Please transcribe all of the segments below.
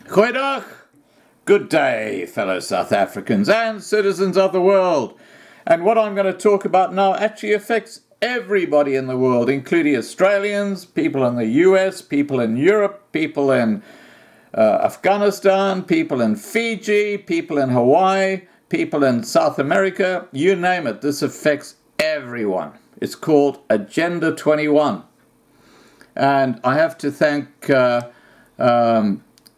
Goeiedag! Good day, fellow South Africans and citizens of the world. And what I'm going to talk about now actually affects everybody in the world, including Australians, people in the US, people in Europe, people in Afghanistan, people in Fiji, people in Hawaii, people in South America, you name it. This affects everyone. It's called Agenda 21. And I have to thank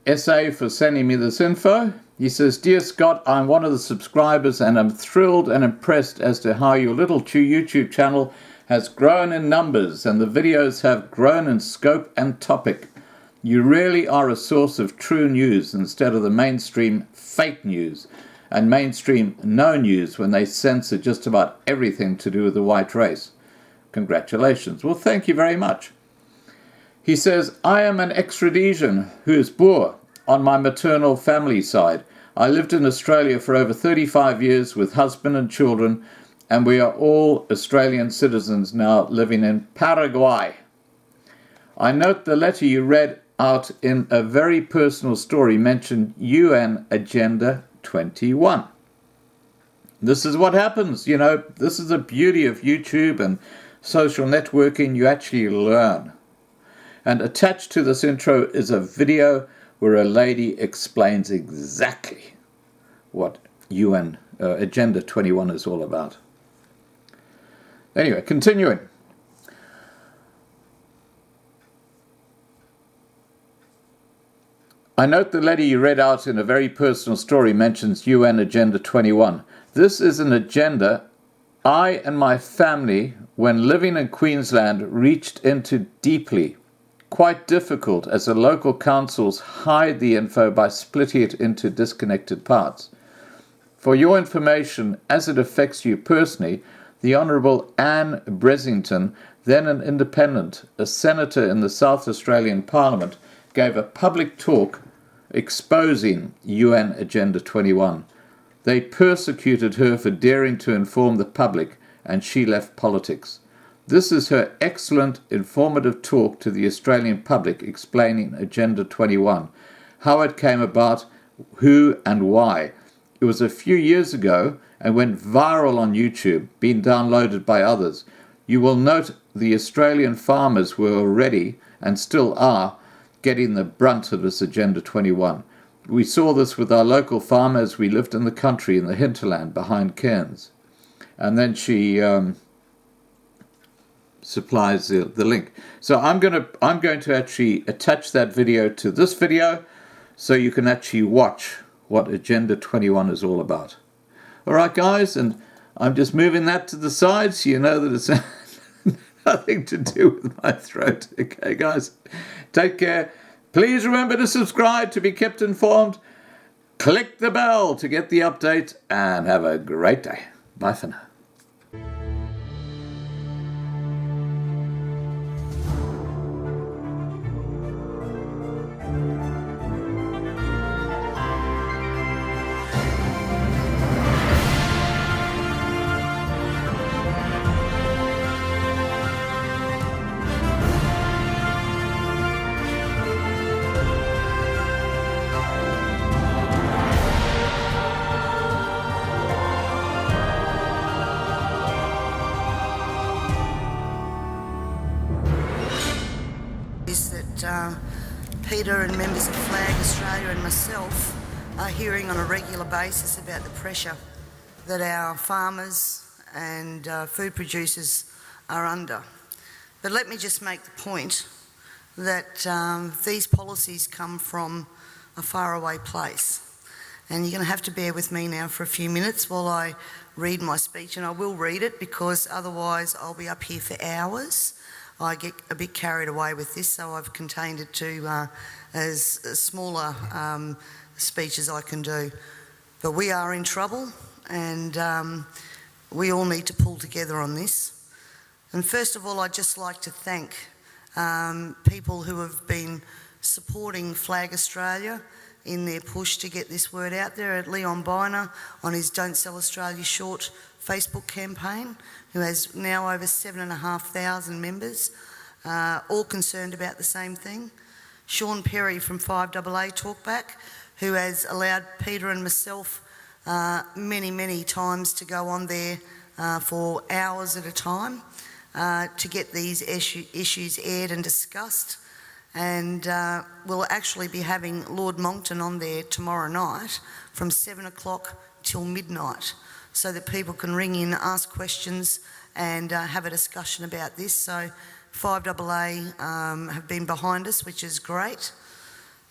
SA for sending me this info. He says, "Dear Scott, I'm one of the subscribers and I'm thrilled and impressed as to how your little YouTube channel has grown in numbers and the videos have grown in scope and topic. You really are a source of true news instead of the mainstream fake news and mainstream no news when they censor just about everything to do with the white race. Congratulations." Well, thank you very much. He says, "I am an ex-Rhodesian who is Boer on my maternal family side. I lived in Australia for over 35 years with husband and children, and we are all Australian citizens now living in Paraguay. I note the letter you read out in a very personal story mentioned UN Agenda 21. This is what happens, you know, this is the beauty of YouTube and social networking, you actually learn. And attached to this intro is a video where a lady explains exactly what UN Agenda 21 is all about. Anyway, continuing. I note the letter you read out in a very personal story mentions UN Agenda 21. This is an agenda I and my family, when living in Queensland, reached into deeply. Quite difficult as the local councils hide the info by splitting it into disconnected parts. For your information, as it affects you personally, the Honourable Anne Bresington, then an independent, a senator in the South Australian Parliament, gave a public talk exposing UN Agenda 21. They persecuted her for daring to inform the public, and she left politics. This is her excellent, informative talk to the Australian public explaining Agenda 21, how it came about, who and why. It was a few years ago and went viral on YouTube, being downloaded by others. You will note the Australian farmers were already, and still are, getting the brunt of this Agenda 21. We saw this with our local farmers. We lived in the country, in the hinterland, behind Cairns." And then she supplies the link. So I'm going to actually attach that video to this video so you can actually watch what Agenda 21 is all about. All right, guys, and I'm just moving that to the side so you know that it's nothing to do with my throat. Okay, guys, take care. Please remember to subscribe to be kept informed. Click the bell to get the update, and have a great day. Bye for now. Is that Peter and members of Flag Australia and myself are hearing on a regular basis about the pressure that our farmers and food producers are under. But let me just make the point that these policies come from a faraway place. And you're going to have to bear with me now for a few minutes while I read my speech, and I will read it because otherwise I'll be up here for hours. I get a bit carried away with this, so I've contained it to as smaller speech as I can do. But we are in trouble, and we all need to pull together on this. And first of all, I'd just like to thank people who have been supporting Flag Australia in their push to get this word out there. At Leon Biner on his Don't Sell Australia short Facebook campaign, who has now over 7,500 members, all concerned about the same thing. Sean Perry from 5AA Talkback, who has allowed Peter and myself many times to go on there for hours at a time to get these issues aired and discussed. And we'll actually be having Lord Monckton on there tomorrow night from 7 o'clock till midnight, so that people can ring in, ask questions and have a discussion about this. So 5AA have been behind us, which is great.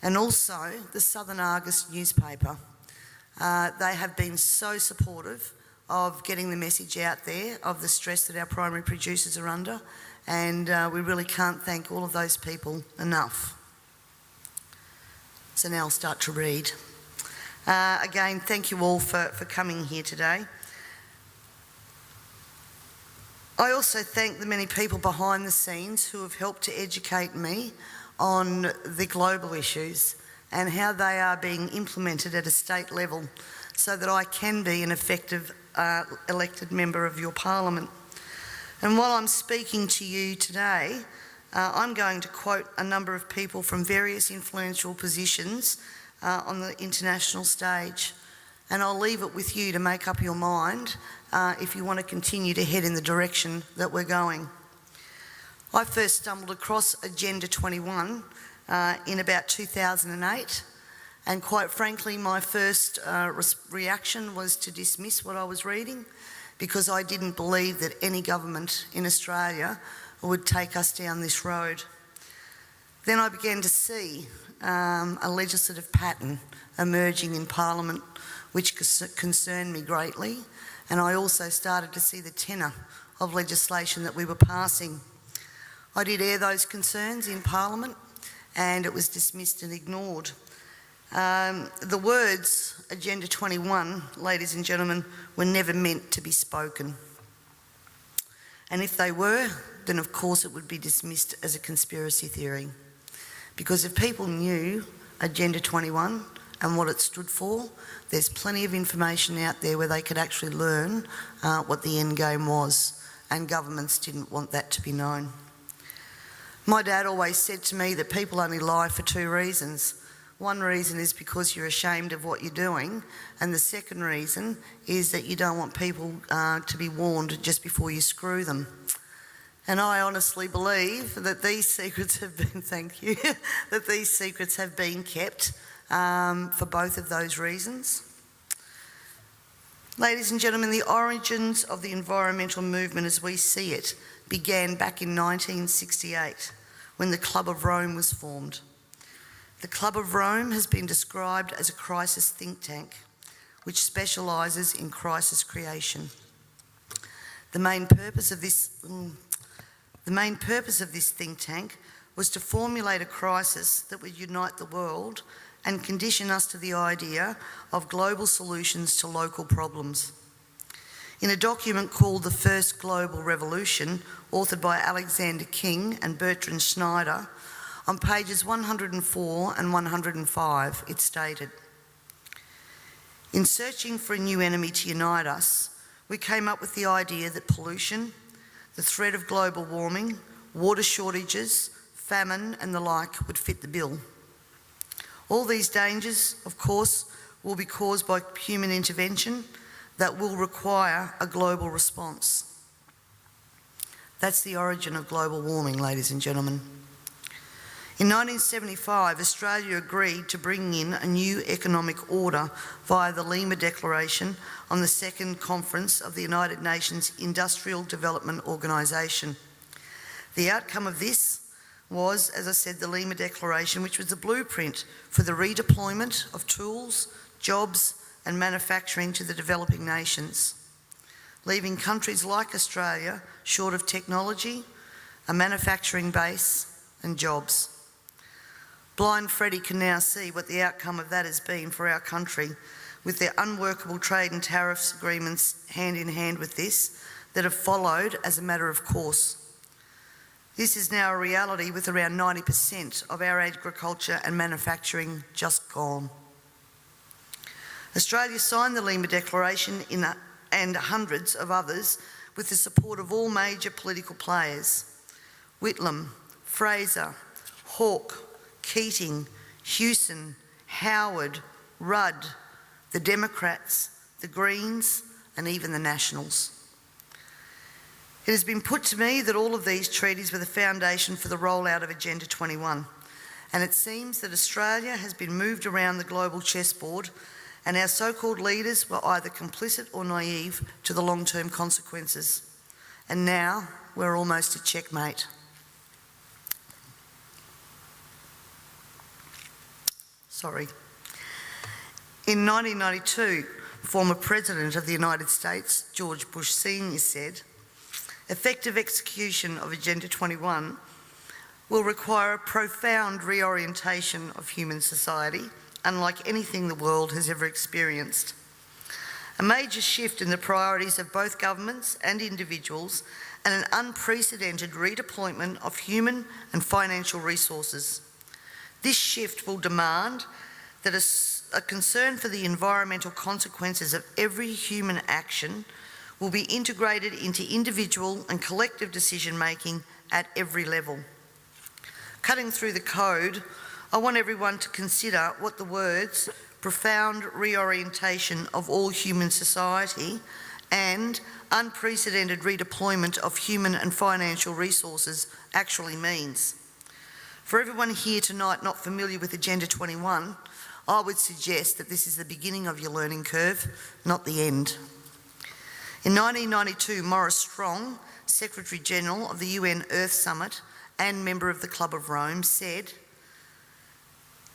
And also the Southern Argus newspaper. They have been so supportive of getting the message out there of the stress that our primary producers are under, and we really can't thank all of those people enough. So now I'll start to read. Again, thank you all for coming here today. I also thank the many people behind the scenes who have helped to educate me on the global issues and how they are being implemented at a state level so that I can be an effective elected member of your parliament. And while I'm speaking to you today, I'm going to quote a number of people from various influential positions on the international stage, and I'll leave it with you to make up your mind if you want to continue to head in the direction that we're going. I first stumbled across Agenda 21 in about 2008, and quite frankly my first reaction was to dismiss what I was reading, because I didn't believe that any government in Australia would take us down this road. Then I began to see a legislative pattern emerging in Parliament which concerned me greatly, and I also started to see the tenor of legislation that we were passing. I did air those concerns in Parliament and it was dismissed and ignored. The words Agenda 21, ladies and gentlemen, were never meant to be spoken. And if they were, then of course it would be dismissed as a conspiracy theory. Because if people knew Agenda 21 and what it stood for, there's plenty of information out there where they could actually learn what the end game was, and governments didn't want that to be known. My dad always said to me that people only lie for two reasons. One reason is because you're ashamed of what you're doing, and the second reason is that you don't want people to be warned just before you screw them. And I honestly believe that these secrets have been, thank you, that these secrets have been kept for both of those reasons. Ladies and gentlemen, the origins of the environmental movement as we see it began back in 1968 when the Club of Rome was formed. The Club of Rome has been described as a crisis think tank which specialises in crisis creation. The main purpose of this think tank was to formulate a crisis that would unite the world and condition us to the idea of global solutions to local problems. In a document called The First Global Revolution, authored by Alexander King and Bertrand Schneider, on pages 104 and 105, it stated, "In searching for a new enemy to unite us, we came up with the idea that pollution, the threat of global warming, water shortages, famine and the like would fit the bill. All these dangers, of course, will be caused by human intervention that will require a global response." That's the origin of global warming, ladies and gentlemen. In 1975, Australia agreed to bring in a new economic order via the Lima Declaration on the Second Conference of the United Nations Industrial Development Organisation. The outcome of this was, as I said, the Lima Declaration, which was the blueprint for the redeployment of tools, jobs and manufacturing to the developing nations, leaving countries like Australia short of technology, a manufacturing base and jobs. Blind Freddie can now see what the outcome of that has been for our country, with their unworkable trade and tariffs agreements hand in hand with this that have followed as a matter of course. This is now a reality, with around 90% of our agriculture and manufacturing just gone. Australia signed the Lima Declaration and hundreds of others with the support of all major political players: Whitlam, Fraser, Hawke, Keating, Hewson, Howard, Rudd, the Democrats, the Greens, and even the Nationals. It has been put to me that all of these treaties were the foundation for the rollout of Agenda 21, and it seems that Australia has been moved around the global chessboard, and our so-called leaders were either complicit or naive to the long-term consequences. And now we're almost at checkmate. In 1992, former President of the United States, George Bush Sr. said, "Effective execution of Agenda 21 will require a profound reorientation of human society, unlike anything the world has ever experienced. A major shift in the priorities of both governments and individuals, and an unprecedented redeployment of human and financial resources. This shift will demand that a concern for the environmental consequences of every human action will be integrated into individual and collective decision-making at every level." Cutting through the code, I want everyone to consider what the words "profound reorientation of all human society" and "unprecedented redeployment of human and financial resources" actually means. For everyone here tonight not familiar with Agenda 21, I would suggest that this is the beginning of your learning curve, not the end. In 1992, Maurice Strong, Secretary General of the UN Earth Summit and member of the Club of Rome, said,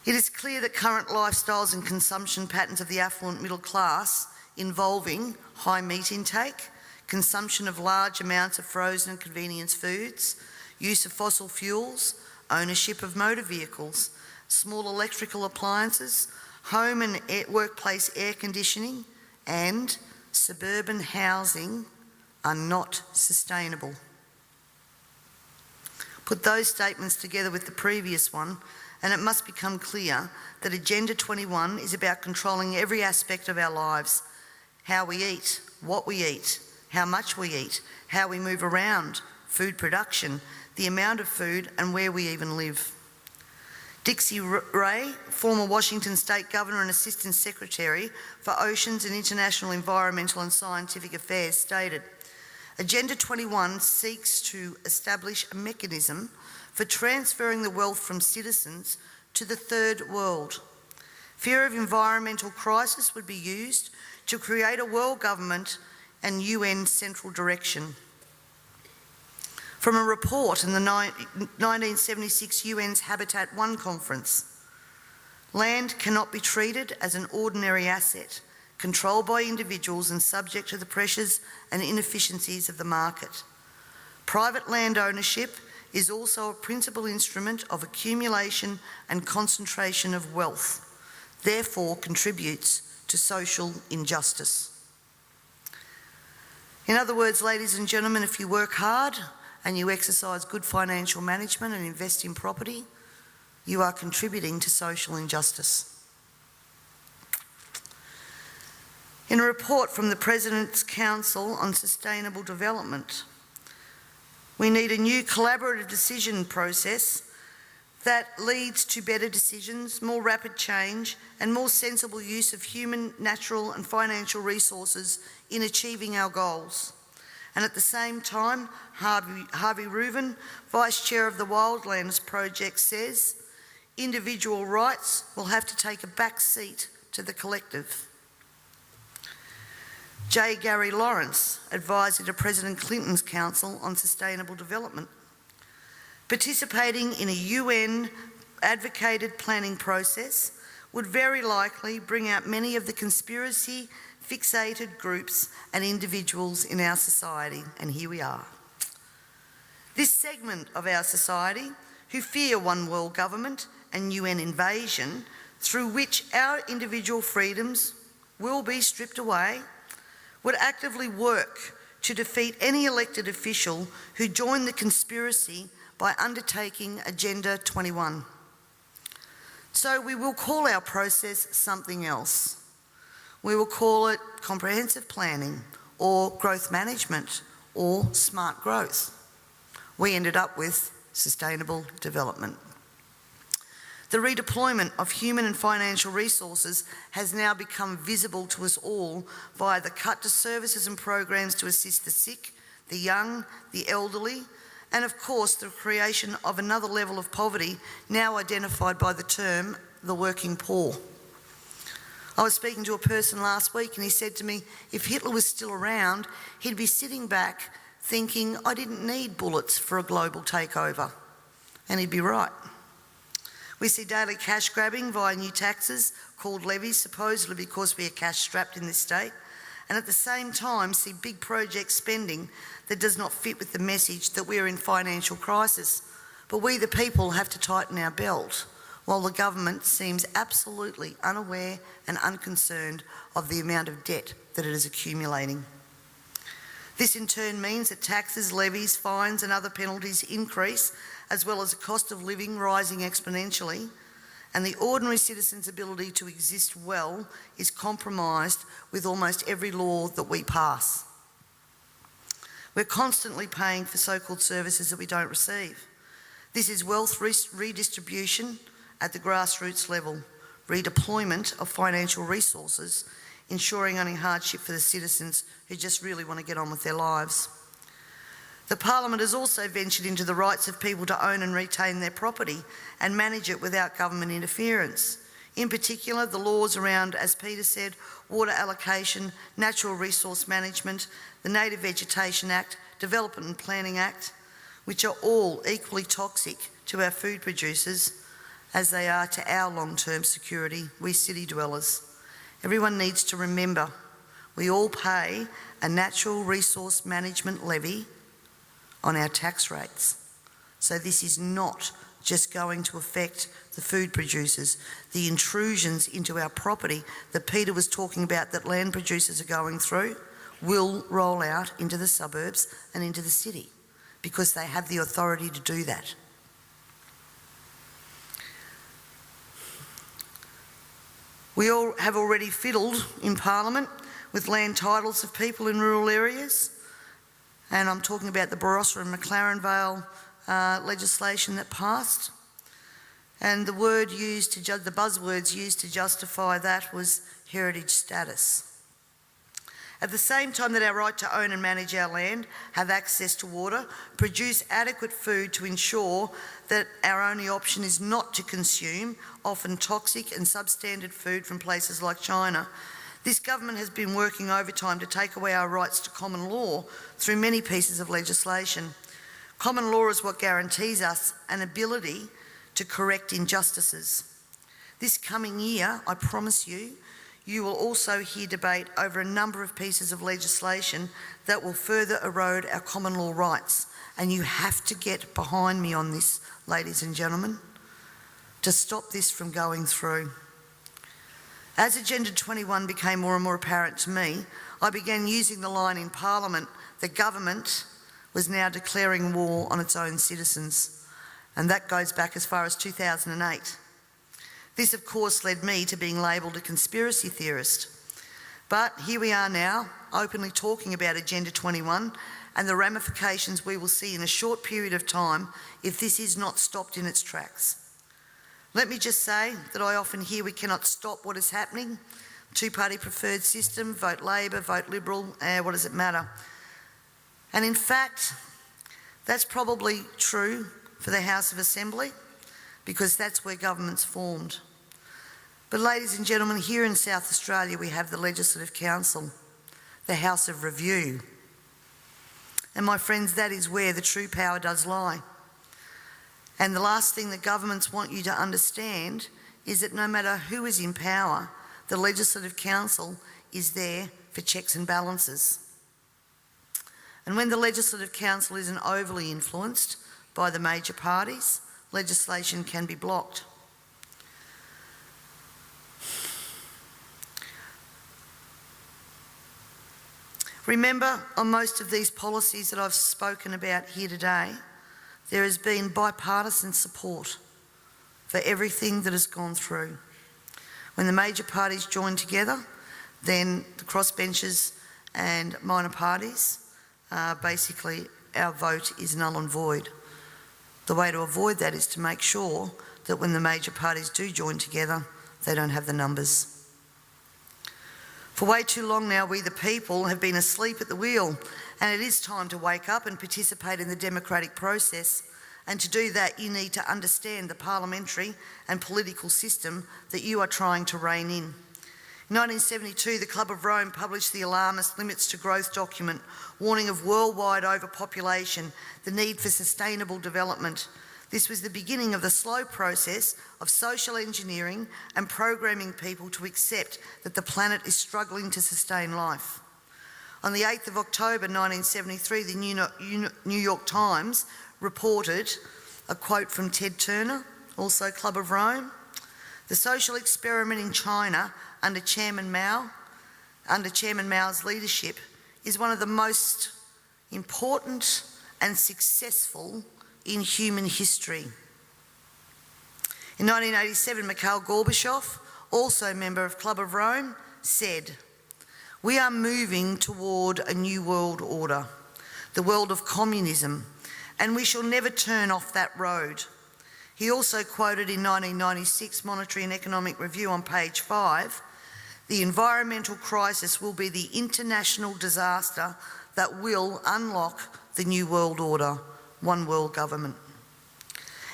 "It is clear that current lifestyles and consumption patterns of the affluent middle class, involving high meat intake, consumption of large amounts of frozen and convenience foods, use of fossil fuels, ownership of motor vehicles, small electrical appliances, home and workplace air conditioning, and suburban housing are not sustainable." Put those statements together with the previous one, and it must become clear that Agenda 21 is about controlling every aspect of our lives: how we eat, what we eat, how much we eat, how we move around, food production, the amount of food, and where we even live. Dixie Ray, former Washington State Governor and Assistant Secretary for Oceans and International Environmental and Scientific Affairs, stated, "Agenda 21 seeks to establish a mechanism for transferring the wealth from citizens to the third world. Fear of environmental crisis would be used to create a world government and UN central direction." From a report in the 1976 UN's Habitat 1 conference, land cannot be treated as an ordinary asset, controlled by individuals and subject to the pressures and inefficiencies of the market. Private land ownership is also a principal instrument of accumulation and concentration of wealth, therefore contributes to social injustice. In other words, ladies and gentlemen, if you work hard and you exercise good financial management and invest in property, you are contributing to social injustice. In a report from the President's Council on Sustainable Development, we need a new collaborative decision process that leads to better decisions, more rapid change, and more sensible use of human, natural, and financial resources in achieving our goals. And at the same time, Harvey Reuven, Vice Chair of the Wildlands Project, says individual rights will have to take a back seat to the collective. J. Gary Lawrence, advisor to President Clinton's Council on Sustainable Development, participating in a UN advocated planning process would very likely bring out many of the conspiracy fixated groups and individuals in our society, and here we are. This segment of our society, who fear one world government and UN invasion, through which our individual freedoms will be stripped away, would actively work to defeat any elected official who joined the conspiracy by undertaking Agenda 21. So we will call our process something else. We will call it comprehensive planning, or growth management, or smart growth. We ended up with sustainable development. The redeployment of human and financial resources has now become visible to us all via the cut to services and programs to assist the sick, the young, the elderly, and of course the creation of another level of poverty now identified by the term the working poor. I was speaking to a person last week and he said to me, if Hitler was still around, he'd be sitting back thinking, I didn't need bullets for a global takeover. And he'd be right. We see daily cash grabbing via new taxes called levies, supposedly because we are cash strapped in this state, and at the same time see big project spending that does not fit with the message that we're in financial crisis. But we the people have to tighten our belt, while the government seems absolutely unaware and unconcerned of the amount of debt that it is accumulating. This in turn means that taxes, levies, fines and other penalties increase, as well as the cost of living rising exponentially, and the ordinary citizen's ability to exist well is compromised with almost every law that we pass. We're constantly paying for so-called services that we don't receive. This is wealth redistribution at the grassroots level, redeployment of financial resources, ensuring only hardship for the citizens who just really want to get on with their lives. The Parliament has also ventured into the rights of people to own and retain their property and manage it without government interference. In particular, the laws around, as Peter said, water allocation, natural resource management, the Native Vegetation Act, Development and Planning Act, which are all equally toxic to our food producers as they are to our long-term security, we city dwellers. Everyone needs to remember, we all pay a natural resource management levy on our tax rates. So this is not just going to affect the food producers. The intrusions into our property that Peter was talking about that land producers are going through will roll out into the suburbs and into the city because they have the authority to do that. We all have already fiddled in Parliament with land titles of people in rural areas, and I'm talking about the Barossa and McLaren Vale legislation that passed. And the buzzwords used to justify that was heritage status. At the same time that our right to own and manage our land, have access to water, produce adequate food to ensure that our only option is not to consume often toxic and substandard food from places like China, this government has been working overtime to take away our rights to common law through many pieces of legislation. Common law is what guarantees us an ability to correct injustices. This coming year, I promise you, you will also hear debate over a number of pieces of legislation that will further erode our common law rights. And you have to get behind me on this, ladies and gentlemen, to stop this from going through. As Agenda 21 became more and more apparent to me, I began using the line in Parliament that government was now declaring war on its own citizens. And that goes back as far as 2008. This, of course, led me to being labelled a conspiracy theorist. But here we are now, openly talking about Agenda 21 and the ramifications we will see in a short period of time if this is not stopped in its tracks. Let me just say that I often hear we cannot stop what is happening. Two-party preferred system, vote Labor, vote Liberal, what does it matter? And in fact, that's probably true for the House of Assembly, because that's where government's formed. But ladies and gentlemen, here in South Australia we have the Legislative Council, the House of Review. And my friends, that is where the true power does lie. And the last thing that governments want you to understand is that no matter who is in power, the Legislative Council is there for checks and balances. And when the Legislative Council isn't overly influenced by the major parties, legislation can be blocked. Remember, on most of these policies that I've spoken about here today, there has been bipartisan support for everything that has gone through. When the major parties join together, then the crossbenchers and minor parties, basically our vote is null and void. The way to avoid that is to make sure that when the major parties do join together, they don't have the numbers. For way too long now, we the people have been asleep at the wheel, and it is time to wake up and participate in the democratic process. And to do that, you need to understand the parliamentary and political system that you are trying to rein in. In 1972, the Club of Rome published the alarmist Limits to Growth document, warning of worldwide overpopulation, the need for sustainable development. This was the beginning of the slow process of social engineering and programming people to accept that the planet is struggling to sustain life. On the 8th of October 1973, the New York Times reported a quote from Ted Turner, also Club of Rome: "The social experiment in China under Chairman Mao's leadership is one of the most important and successful in human history." In 1987, Mikhail Gorbachev, also a member of Club of Rome, said, "We are moving toward a new world order, the world of communism, and we shall never turn off that road." He also quoted in 1996 Monetary and Economic Review on page 5, "The environmental crisis will be the international disaster that will unlock the new world order, one world government."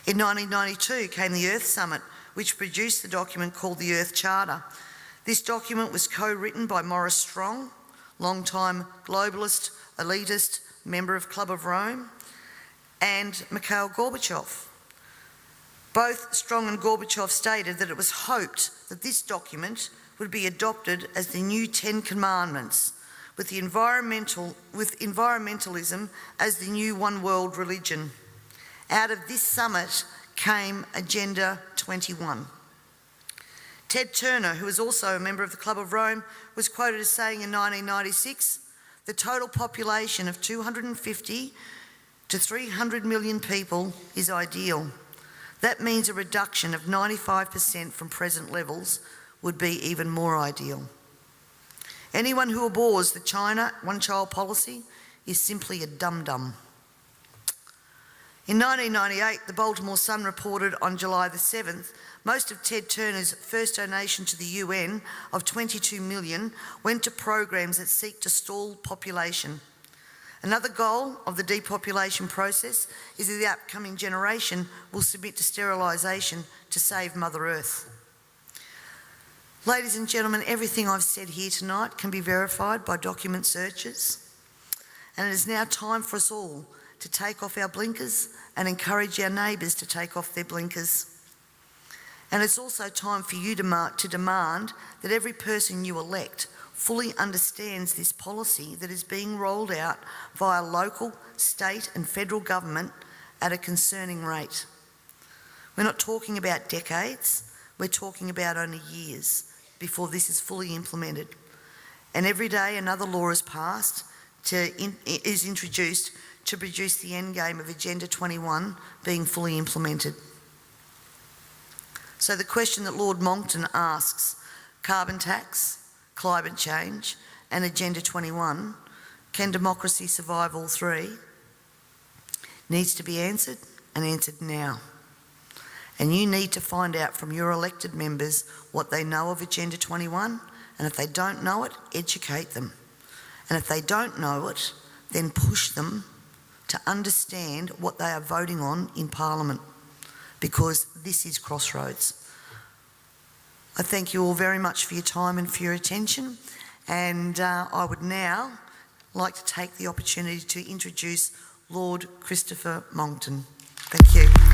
In 1992 came the Earth Summit, which produced the document called the Earth Charter. This document was co-written by Maurice Strong, long-time globalist, elitist, member of Club of Rome, and Mikhail Gorbachev. Both Strong and Gorbachev stated that it was hoped that this document would be adopted as the new 10 Commandments, with environmentalism as the new one world religion. Out of this summit came Agenda 21. Ted Turner, who was also a member of the Club of Rome, was quoted as saying in 1996, "The total population of 250 to 300 million people is ideal. That means a reduction of 95% from present levels would be even more ideal. Anyone who abhors the China one-child policy is simply a dum-dum." In 1998, the Baltimore Sun reported on July the 7th, most of Ted Turner's first donation to the UN of $22 million went to programs that seek to stall population. Another goal of the depopulation process is that the upcoming generation will submit to sterilisation to save Mother Earth. Ladies and gentlemen, everything I've said here tonight can be verified by document searches, and it is now time for us all to take off our blinkers and encourage our neighbours to take off their blinkers. And it's also time for you to demand that every person you elect fully understands this policy that is being rolled out via local, state and federal government at a concerning rate. We're not talking about decades, we're talking about only years before this is fully implemented. And every day another law is passed, is introduced to produce the end game of Agenda 21 being fully implemented. So the question that Lord Monckton asks, carbon tax, climate change and Agenda 21, can democracy survive all three? Needs to be answered, and answered now. And you need to find out from your elected members what they know of Agenda 21, and if they don't know it, educate them. And if they don't know it, then push them to understand what they are voting on in Parliament, because this is crossroads. I thank you all very much for your time and for your attention, and I would now like to take the opportunity to introduce Lord Christopher Monckton. Thank you.